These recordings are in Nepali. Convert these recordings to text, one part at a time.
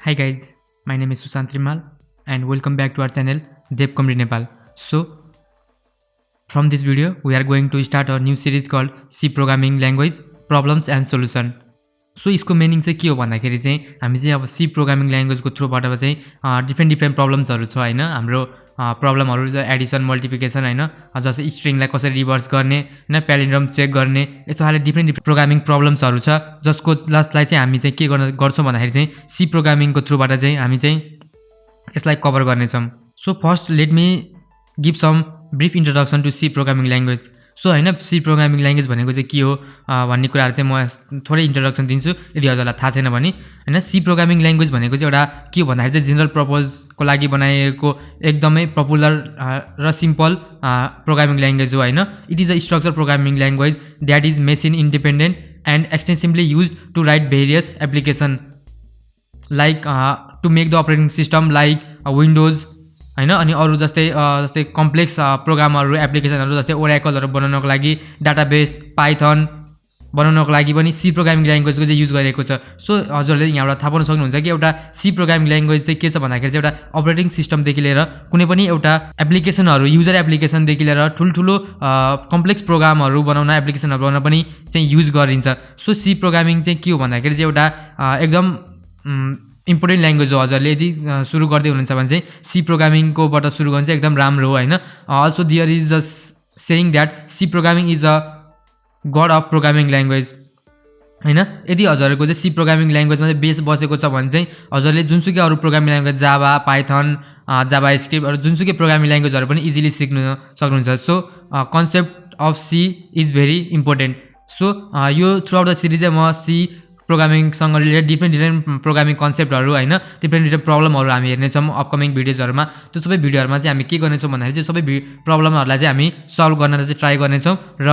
Hi guys, my name is Sushant Rimal and welcome back to our channel Community Nepal. So from this video we are going to start a new series called C programming language problems and solution. So यसको meaning चाहिँ के हो भन्दाखेरि चाहिँ हामी चाहिँ अब C programming language को थ्रुबाट चाहिँ different problemsहरु छ हैन हाम्रो प्रब्लमहरु ज एडिसन मल्टिप्लिकेसन हैन जस्तै स्ट्रिङलाई कसरी रिभर्स गर्ने हैन प्यालिन्ड्रोम चेक गर्ने यस्तो खाले डिफरेन्ट प्रोग्रामिङ प्रब्लम्सहरु छ जसको जसलाई चाहिँ हामी चाहिँ के गर्छौं भन्दाखेरि चाहिँ सी प्रोग्रामिङ को थ्रुबाट चाहिँ हामी चाहिँ यसलाई कभर गर्ने छौं. So first let me give some brief introduction to C programming language. So हैन सी प्रोग्रामिङ ल्याङ्ग्वेज भनेको चाहिँ के हो भन्ने कुराहरु चाहिँ म थोरै इन्ट्रोडक्सन दिन्छु यदि हजुरलाई थाहा छैन भने. हैन सी प्रोग्रामिङ ल्याङ्ग्वेज भनेको चाहिँ एउटा के हो भन्दाखेरि चाहिँ जेनरल पर्पज को लागि बनाइएको एकदमै पपुलर र सिम्पल प्रोग्रामिङ ल्याङ्ग्वेज हो हैन. It is a structure programming language that is machine independent and extensively used to write various application like to make the operating system like Windows हैन अनि अरु जस्तै कम्प्लेक्स प्रोग्रामहरु एप्लिकेसनहरु जस्तै ओराकलहरु बनाउनको लागि डाटाबेस पाइथन बनाउनको लागि पनि सी प्रोग्रामिङ ल्याङ्ग्वेजको चाहिँ युज गरिएको छ. सो हजुरले यहाँबाट थाहा पाउन सक्नुहुन्छ कि एउटा सी प्रोग्रामिङ ल्याङ्ग्वेज चाहिँ के छ भन्दाखेरि चाहिँ एउटा अपरेटिङ सिस्टमदेखि लिएर कुनै पनि एउटा एप्लिकेसनहरु युजर एप्लिकेसनदेखि लिएर ठुलठुलो कम्प्लेक्स प्रोग्रामहरु बनाउन एप्लिकेसनहरु बनाउन पनि चाहिँ युज गरिन्छ. सो सी प्रोग्रामिङ चाहिँ के हो भन्दाखेरि चाहिँ एउटा एकदम इम्पोर्टेन्ट ल्याङ्ग्वेज हो. हजुरले यदि सुरु गर्दै हुनुहुन्छ भने चाहिँ सी प्रोग्रामिङकोबाट सुरु गर्नु चाहिँ एकदम राम्रो हो हैन. Also there is a saying that C programming is a god of programming language हैन. यदि हजुरहरुको चाहिँ सी प्रोग्रामिङ ल्याङ्ग्वेजमा चाहिँ बेस बसेको छ भने चाहिँ हजुरले जुनसुकै अरु programming language Java Python JavaScript अरु जुनसुकै प्रोग्रामिङ ल्याङ्ग्वेजहरु पनि इजिली सिक्न सक्नुहुन्छ. So concept of C is very important. So यो थ्रु आउट द सिरिज चाहिँ म सी प्रोग्रामिङसँग रिलेटेड डिफरेन्ट प्रोग्रामिङ कन्सेप्टहरु हैन डिफरेन्ट प्रब्लमहरु हामी हेर्ने छौं अपकमिङ भिडियोजहरुमा. त्यो सबै भिडियोहरुमा चाहिँ हामी के गर्ने छौं भन्दाखेरि चाहिँ सबै प्रब्लमहरुलाई चाहिँ हामी सल्भ गर्न चाहिँ ट्राई गर्ने छौं र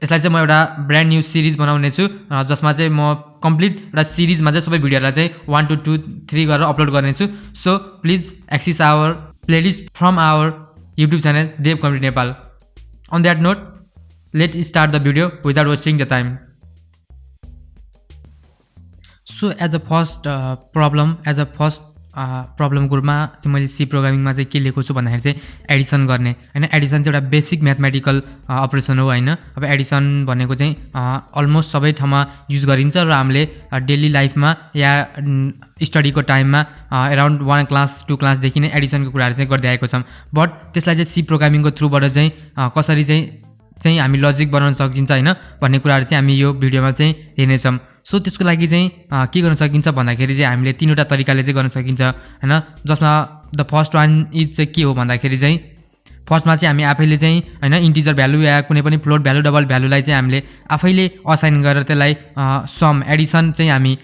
यसलाई चाहिँ म एउटा ब्रान्ड न्यू सिरिज बनाउने छु जसमा चाहिँ म कम्प्लिट एउटा सिरिजमा चाहिँ सबै भिडियोहरुलाई चाहिँ 1 to 2 3 गरेर अपलोड गर्ने छु. So please access our playlist from our YouTube channel Community Nepal. On that note, let's start the video without wasting the time. So as a first problem गुरुमा चाहिँ मैले सी प्रोग्रामिङमा चाहिँ के लेखेको छु भन्दाखेरि चाहिँ एडिसन गर्ने हैन. एडिसन चाहिँ एउटा बेसिक म्याथमेटिकल अपरेसन हो हैन. अब एडिसन भनेको चाहिँ अलमोस्ट सबै ठाउँमा युज गरिन्छ र हामीले डेली लाइफमा या स्टडीको टाइममा अराउन्ड 1 क्लास 2 क्लास देखि नै एडिसनको कुराहरु चाहिँ गर्दै आएको छौं. बट त्यसलाई चाहिँ सी प्रोग्रामिङको थ्रुबाट चाहिँ कसरी चाहिँ हामी लजिक बनाउन सकिन्छ हैन भन्ने कुराहरु चाहिँ हामी यो भिडियोमा चाहिँ हेर्ने छौं. सो त्यसको लागि चाहिँ के गर्न सकिन्छ भन्दाखेरि चाहिँ हामीले तीनवटा तरिकाले चाहिँ गर्न सकिन्छ हैन. जसमा द फर्स्ट वान इज चाहिँ के हो भन्दाखेरि चाहिँ फर्स्टमा चाहिँ हामी आफैले चाहिँ हैन इन्टिजर भ्यालु या कुनै पनि फ्लोट भ्यालु डबल भ्यालुलाई चाहिँ हामीले आफैले असाइन गरेर त्यसलाई सम एडिसन चाहिँ हामी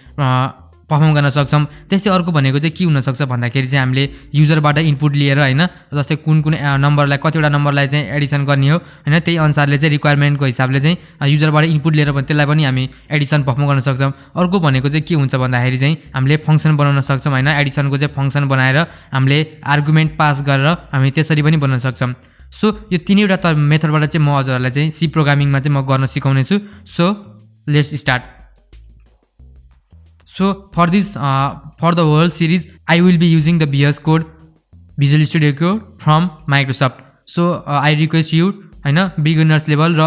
पर्फर्म गर्न सक्छौं. त्यस्तै अर्को भनेको चाहिँ के हुन सक्छ भन्दाखेरि चाहिँ हामीले युजरबाट इनपुट लिएर हैन जस्तै कुन नम्बरलाई कतिवटा नम्बरलाई चाहिँ एडिसन गर्ने हो हैन त्यही अनुसारले चाहिँ रिक्वायरमेन्टको हिसाबले चाहिँ युजरबाट इनपुट लिएर पनि त्यसलाई पनि हामी एडिसन पर्फर्म गर्न सक्छौं. अर्को भनेको चाहिँ के हुन्छ भन्दाखेरि चाहिँ हामीले फंक्सन बनाउन सक्छौं हैन. एडिसनको चाहिँ फंक्सन बनाएर हामीले आर्गुमेन्ट पास गरेर हामी त्यसरी पनि बनाउन सक्छौं. सो यो तीनैवटा मेथडबाट चाहिँ म हजुरहरुलाई चाहिँ सी प्रोग्रामिङमा चाहिँ म गर्न सिकाउने छु. So let's start. So for the whole series I will be using the VS Code Visual Studio Code from Microsoft. So I request you हैन बिगिनर्स लेभल र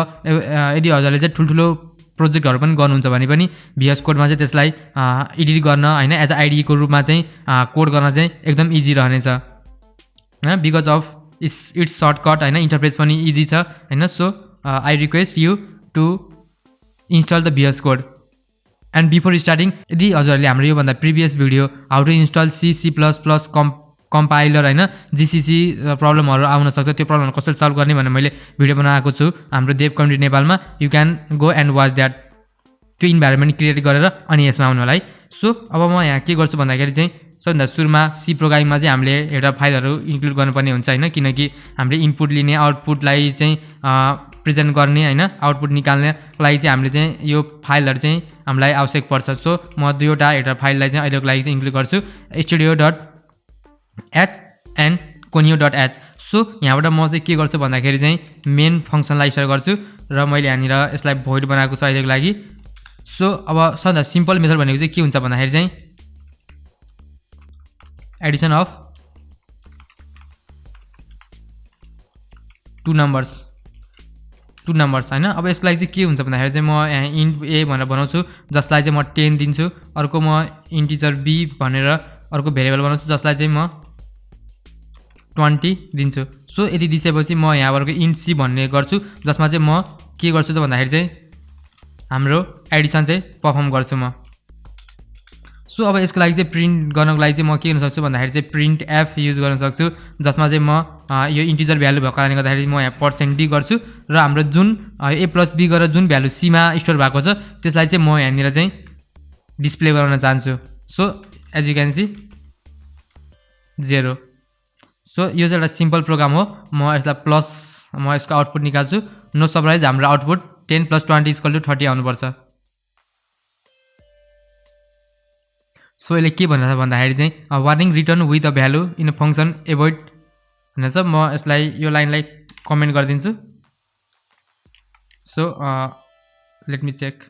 यदि हजुरले चाहिँ ठुलठुलो प्रोजेक्टहरु पनि गर्नुहुन्छ भने पनि VS Code मा चाहिँ त्यसलाई एडिट गर्न हैन एज अ IDE को रूपमा चाहिँ कोड गर्न चाहिँ एकदम इजी रहनेछ हैन बिकज अफ इट्स सर्टकट हैन इन्टरफेस पनि इजी छ हैन. So I request you to install the VS Code. And before starting, यदि हजुरले हाम्रो यो भन्दा previous video how to install C++ compiler हैन GCC प्रब्लमहरु आउन सक्छ त्यो प्रब्लमहरु कसरी सल्भ गर्ने भनेर मैले भिडियो बनाएको छु हाम्रो कम्युनिटी नेपालमा. You can go and watch that. त्यो इन्भाइरोमेन्ट क्रिएट गरेर अनि यसमा आउनु होला है. सो अब म यहाँ के गर्छु भन्दाखेरि चाहिँ सबभन्दा सुरुमा सी प्रोग्रामिङमा चाहिँ हामीले एउटा फाइलहरु इन्क्लुड गर्नुपर्ने हुन्छ हैन किनकि हामीले इनपुट लिने आउटपुटलाई चाहिँ प्रेजेन्ट गर्ने हैन आउटपुट निकाल्नेको लागि चाहिँ हामीले चाहिँ यो फाइलहरु चाहिँ हामीलाई आवश्यक पर्छ. सो म दुईवटा हेडर फाइललाई चाहिँ अहिलेको लागि चाहिँ इन्क्लुड गर्छु studio.h and conio.h. सो यहाँबाट म चाहिँ के गर्छु भन्दाखेरि चाहिँ मेन फंक्सनलाई स्टार्ट गर्छु र मैले यहाँनिर यसलाई भोइड बनाएको छु अहिलेको लागि. सो अब सबभन्दा सिम्पल मेथड भनेको चाहिँ के हुन्छ भन्दाखेरि चाहिँ एडिसन अफ टु नम्बर्स हैन। अब यसको लागि चाहिँ के हुन्छ भन्दाखेरि चाहिँ म यहाँ इन्ट a भनेर बनाउँछु जसलाई चाहिँ म 10 दिन्छु, अर्को म इन्टिजर b भनेर अर्को भेरिएबल बनाउँछु जसलाई चाहिँ म 20 दिन्छु। सो यदि दिसेपछि म यहाँबाट इन्ट c भन्ने गर्छु जसमा चाहिँ म के गर्छु त भन्दाखेरि चाहिँ हाम्रो एडिसन चाहिँ परफर्म गर्छु म। सो अब यसको लागि चाहिँ प्रिन्ट गर्नको लागि चाहिँ म के गर्न सक्छु भन्दाखेरि चाहिँ प्रिन्ट एफ युज गर्न सक्छु जसमा चाहिँ म यो इन्टिजर भ्यालु भएको कारणले गर्दाखेरि म यहाँ %d गर्छु र हाम्रो जुन a + b गरेर जुन भ्यालु c मा स्टोर भएको छ त्यसलाई चाहिँ म यहाँनिर चाहिँ डिस्प्ले गराउन चाहन्छु। So as you can see 0। सो यो चाहिँ एउटा सिम्पल प्रोग्राम हो। म यसलाई प्लस म यसको आउटपुट निकाल्छु। नो सरप्राइज हाम्रो आउटपुट 10 + 20 = 30 आउनुपर्छ। सो यसले के भनेर भन्दाखेरि चाहिँ warning return with a value in a function avoid भनेर छ। म यसलाई यो लाइनलाई कमेन्ट गरिदिन्छु। So let me check.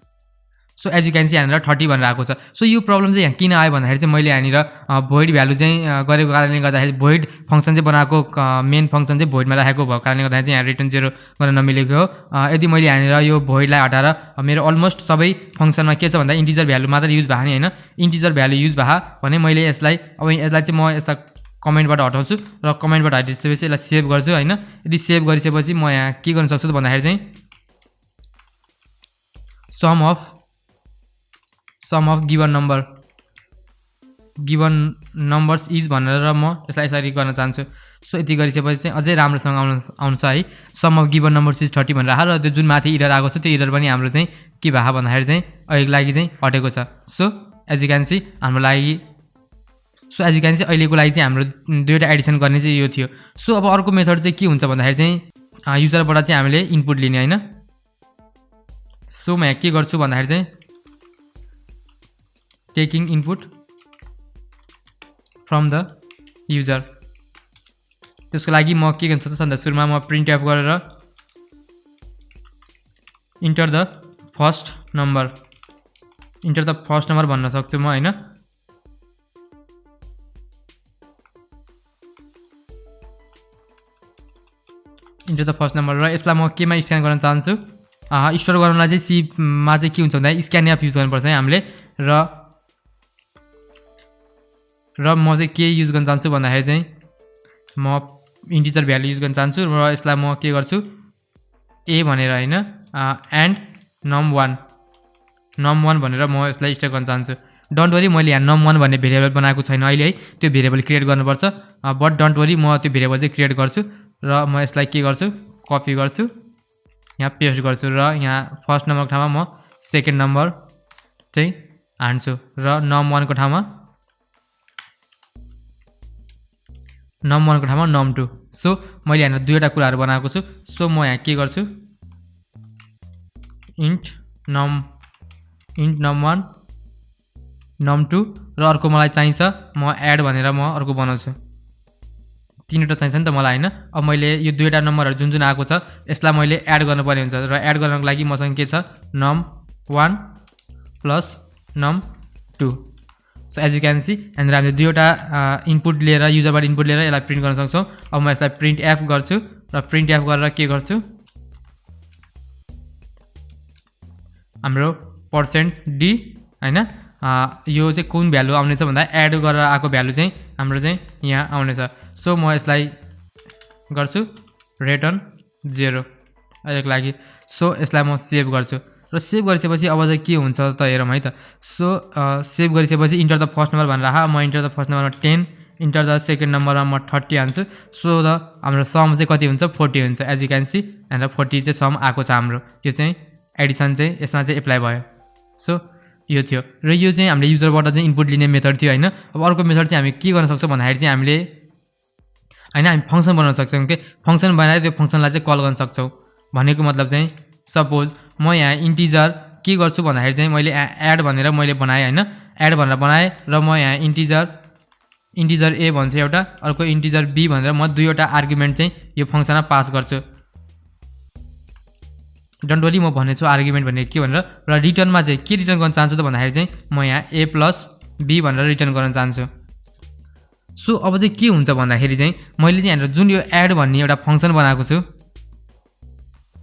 So as you can see यहाँनिर 30 भनेर आएको छ। सो यो प्रब्लम चाहिँ यहाँ किन आयो भन्दाखेरि चाहिँ मैले यहाँनिर भोइड भ्यालु चाहिँ गरेको कारणले गर्दाखेरि भोइड फङ्सन चाहिँ बनाएको मेन फङ्सन चाहिँ भोइडमा राखेको भएको कारणले गर्दाखेरि चाहिँ यहाँ रिटर्न 0 गर्न नमिलेको हो। यदि मैले यहाँनिर यो भोइडलाई हटाएर मेरो अलमोस्ट सबै फङ्सनमा के छ भन्दा इन्टिजर भ्यालु मात्र युज भएको नि हैन, इन्टिजर भ्यालु युज भए भने मैले यसलाई चाहिँ म यसलाई कमेन्टबाट हटाउँछु र कमेन्टबाट हटाइसकेपछि यसलाई सेभ गर्छु हैन। यदि सेभ गरिसकेपछि म यहाँ के गर्न सक्छु त भन्दाखेरि चाहिँ sum of given numbers is भनेर म यसलाई गर्न चाहन्छु। सो यति गरिसकेपछि चाहिँ अझै राम्रोसँग आउँछ है। Sum of given numbers is 30 भनेर र त्यो जुन माथि इरर आएको छ त्यो इरर पनि हाम्रो चाहिँ के भएको भन्दाखेरि चाहिँ अहिलेको लागि चाहिँ हटेको छ। So as you can see अहिलेको लागि चाहिँ हाम्रो दुईवटा एडिसन गर्ने चाहिँ यो थियो। सो अब अर्को मेथड चाहिँ के हुन्छ भन्दाखेरि चाहिँ युजरबाट चाहिँ हामीले इनपुट लिने हैन। सो म यहाँ के गर्छु भन्दाखेरि चाहिँ taking input from the user. त्यसको लागि म के गर्न सक्छु भन्दा सुरुमा म प्रिन्ट एफ गरेर इन्टर द फर्स्ट नम्बर भन्न सक्छु म हैन। इन्टर द फर्स्ट नम्बर र यसलाई म केमा स्क्यान गर्न चाहन्छु स्टोर गर्नलाई चाहिँ सी मा चाहिँ के हुन्छ भन्दा स्क्यान एफ युज गर्नुपर्छ है हामीले र म चाहिँ के युज गर्न चाहन्छु भन्दाखेरि चाहिँ म इन्टिजर भ्यालु युज गर्न चाहन्छु र यसलाई म के गर्छु a भनेर हैन एन्ड num1 भनेर म यसलाई स्टोर गर्न चाहन्छु। डोन्ट वरी मैले यहाँ num1 भन्ने भेरिएबल बनाएको छैन अहिले है, त्यो भेरिएबल क्रिएट गर्नुपर्छ। बट डोन्ट वरी म त्यो भेरिएबल चाहिँ क्रिएट गर्छु र म यसलाई के गर्छु कपी गर्छु यहाँ पेस्ट गर्छु र यहाँ फर्स्ट नम्बरको ठाउँमा म सेकेन्ड नम्बर चाहिँ हान्छु र num1 को ठाउँमा num2। सो मैले यहाँ दुईवटा कुराहरू बनाएको छु। सो म यहाँ के गर्छु इन्ट num1 num2 र अर्को मलाई चाहिन्छ म एड भनेर म अर्को बनाउँछु। तीनवटा चाहिन्छ नि त मलाई हैन। अब मैले यो दुईवटा नम्बरहरू जुन आएको छ यसलाई मैले एड गर्नुपर्ने हुन्छ र एड गर्नको लागि मसँग के छ num1 plus num2। So as you can see यहाँनिर हामीले दुईवटा इनपुट लिएर युजरबाट इनपुट लिएर यसलाई प्रिन्ट गर्न सक्छौँ। अब म यसलाई प्रिन्ट एफ गर्छु र प्रिन्ट एफ गरेर के गर्छु हाम्रो %d हैन यो चाहिँ कुन भ्यालु आउनेछ भन्दा एड गरेर आएको भ्यालु चाहिँ हाम्रो चाहिँ यहाँ आउनेछ। सो म यसलाई गर्छु रिटर्न 0 अहिलेको लागि। सो यसलाई म सेभ गर्छु र सेभ गरिसकेपछि अब चाहिँ के हुन्छ त हेरौँ है त। सो सेभ गरिसकेपछि इन्टर द फर्स्ट नम्बर भनेर म इन्टर द फर्स्ट नम्बरमा 10 इन्टर द सेकेन्ड नम्बरमा म 30 हान्छु। सो द हाम्रो सम चाहिँ कति हुन्छ 40 हुन्छ। एज यु क्यान सी यहाँनिर 40 चाहिँ सम आएको छ हाम्रो। यो चाहिँ एडिसन चाहिँ यसमा चाहिँ एप्लाई भयो। सो यो थियो र यो चाहिँ हामीले युजरबाट चाहिँ इनपुट लिने मेथड थियो हैन। अब अर्को मेथड चाहिँ हामी के गर्न सक्छौँ भन्दाखेरि चाहिँ हामीले हैन हामी फङ्सन बनाउन सक्छौँ के फङ्सन बनाएर त्यो फङ्सनलाई चाहिँ कल गर्न सक्छौँ। भनेको मतलब चाहिँ सपोज म यहाँ इन्टिजर के गर्छु भन्दाखेरि चाहिँ मैले एड भनेर मैले बनाएँ हैन, एड भनेर बनाएँ र म यहाँ इन्टिजर a भन्छ एउटा, अर्को इन्टिजर b भनेर म दुईवटा आर्गुमेन्ट चाहिँ यो फङ्सनमा पास गर्छु। डोन्ट वरी म भन्नेछु आर्गुमेन्ट भन्ने के भनेर र रिटर्नमा चाहिँ के रिटर्न गर्न चाहन्छु त भन्दाखेरि चाहिँ म यहाँ a + b भनेर रिटर्न गर्न चाहन्छु। सो अब चाहिँ के हुन्छ भन्दाखेरि चाहिँ मैले चाहिँ यहाँनिर जुन यो एड भन्ने एउटा फङ्सन बनाएको छु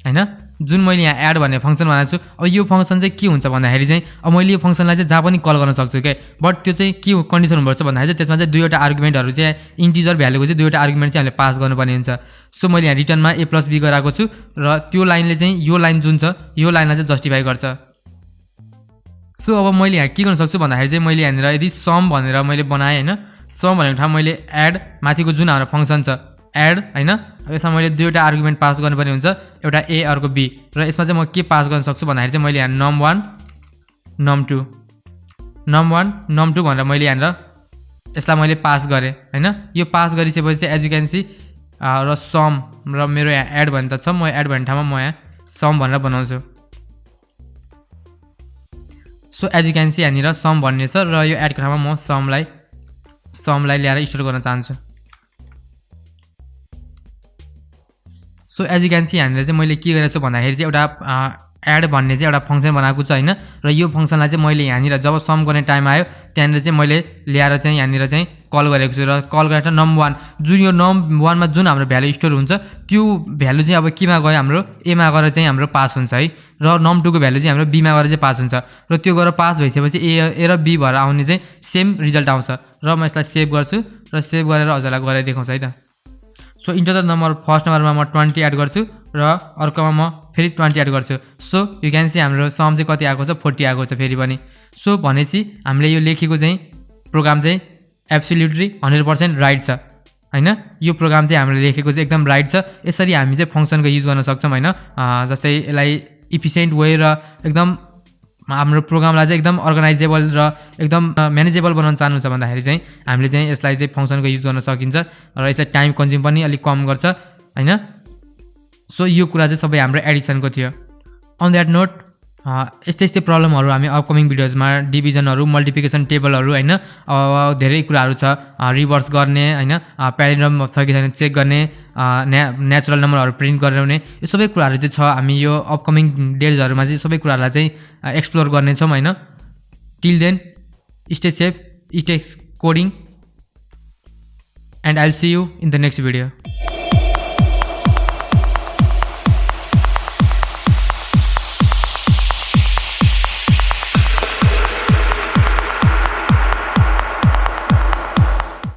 हैन, जुन मैले यहाँ एड भन्ने फङ्सन बनाएको छु, अब यो फङ्सन चाहिँ के हुन्छ भन्दाखेरि चाहिँ अब मैले यो फङ्सनलाई चाहिँ जहाँ पनि कल गर्न सक्छु क्या, बट त्यो चाहिँ के कन्डिसन हुनुपर्छ भन्दाखेरि चाहिँ त्यसमा चाहिँ दुईवटा आर्गुमेन्टहरू चाहिँ इन्टिजर भ्यालुको चाहिँ दुईवटा आर्गुमेन्ट चाहिँ हामीले पास गर्नुपर्ने हुन्छ। सो मैले यहाँ रिटर्नमा a + b गराएको छु र त्यो लाइनले चाहिँ यो लाइन जुन छ यो लाइनलाई चाहिँ जस्टिफाई गर्छ। सो अब मैले यहाँ के गर्न सक्छु भन्दाखेरि चाहिँ मैले यहाँनिर यदि सम भनेर मैले बनाएँ हैन, सम भनेको ठाउँमा मैले एड माथिको जुन हाम्रो फङ्सन छ एड हैन, अब यसमा मैले दुईवटा आर्गुमेन्ट पास गर्नुपर्ने हुन्छ, एउटा a अर्को b, र यसमा चाहिँ म के पास गर्न सक्छु भन्दाखेरि चाहिँ मैले यहाँ num1 num2 num1 num2 भनेर मैले यहाँनिर यसलाई मैले पास गरेँ हैन। यो पास गरिसकेपछि चाहिँ एज यु क्यान सी र सम र मेरो यहाँ एड भन्ने त छ, म एड भन्ने ठाउँमा म यहाँ सम भनेर बनाउँछु। So as you can see यहाँनिर सम भन्ने छ र यो एडको ठाउँमा म समलाई ल्याएर स्टोर गर्न चाहन्छु। So as you can see यहाँनिर चाहिँ मैले के गरेको छु भन्दाखेरि चाहिँ एउटा एड भन्ने चाहिँ एउटा फङ्सन बनाएको छु हैन, र यो फङ्सनलाई चाहिँ मैले यहाँनिर जब सम गर्ने टाइम आयो त्यहाँनिर चाहिँ मैले ल्याएर चाहिँ यहाँनिर चाहिँ कल गरेको छु, र कल गरेर num1 जुन यो num1 मा जुन हाम्रो भ्यालु स्टोर हुन्छ त्यो भ्यालु चाहिँ अब केमा गयो हाम्रो a मा गएर चाहिँ हाम्रो पास हुन्छ है, र num2 को भ्यालु चाहिँ हाम्रो b मा गएर चाहिँ पास हुन्छ, र त्यो गरेर पास भइसकेपछि a र b भएर आउने चाहिँ सेम रिजल्ट आउँछ। र म यसलाई सेभ गर्छु र सेभ गरेर हजुरलाई गरेर देखाउँछु है त। So enter the number, first नम्बरमा म 20 एड गर्छु र अर्कोमा म फेरि 20 एड गर्छु। सो यु क्यान सी हाम्रो सम चाहिँ कति आएको छ 40 आएको छ फेरि पनि। सो भनेपछि हामीले यो लेखेको चाहिँ प्रोग्राम चाहिँ एब्सोल्युटली 100% राइट छ हैन, यो प्रोग्राम चाहिँ हामीले लेखेको चाहिँ एकदम राइट छ। यसरी हामी चाहिँ फङ्सनको युज गर्न सक्छौँ हैन, जस्तै यसलाई इफिसिएन्ट वे र एकदम हाम्रो प्रोग्रामलाई चाहिँ एकदम अर्गनाइजेबल र एकदम म्यानेजेबल बनाउन चाहनुहुन्छ भन्दाखेरि चाहिँ हामीले चाहिँ यसलाई चाहिँ फङ्सनको युज गर्न सकिन्छ, र यसलाई टाइम कन्ज्युम पनि अलिक कम गर्छ हैन। सो यो कुरा चाहिँ सबै हाम्रो एडिसनको थियो। अन द्याट नोट यस्तै प्रब्लमहरू हामी अपकमिङ भिडियोजमा डिभिजनहरू मल्टिप्लिकेसन टेबलहरू हैन, धेरै कुराहरू छ, रिभर्स गर्ने हैन, प्यारेन्डम छ कि छैन चेक गर्ने, नेचुरल नम्बरहरू प्रिन्ट गराउने, यो सबै कुराहरू चाहिँ छ। हामी यो अपकमिङ डेजहरूमा चाहिँ सबै कुराहरूलाई चाहिँ एक्सप्लोर गर्नेछौँ हैन। Till then stay safe, stay coding, and I will see you in the next video.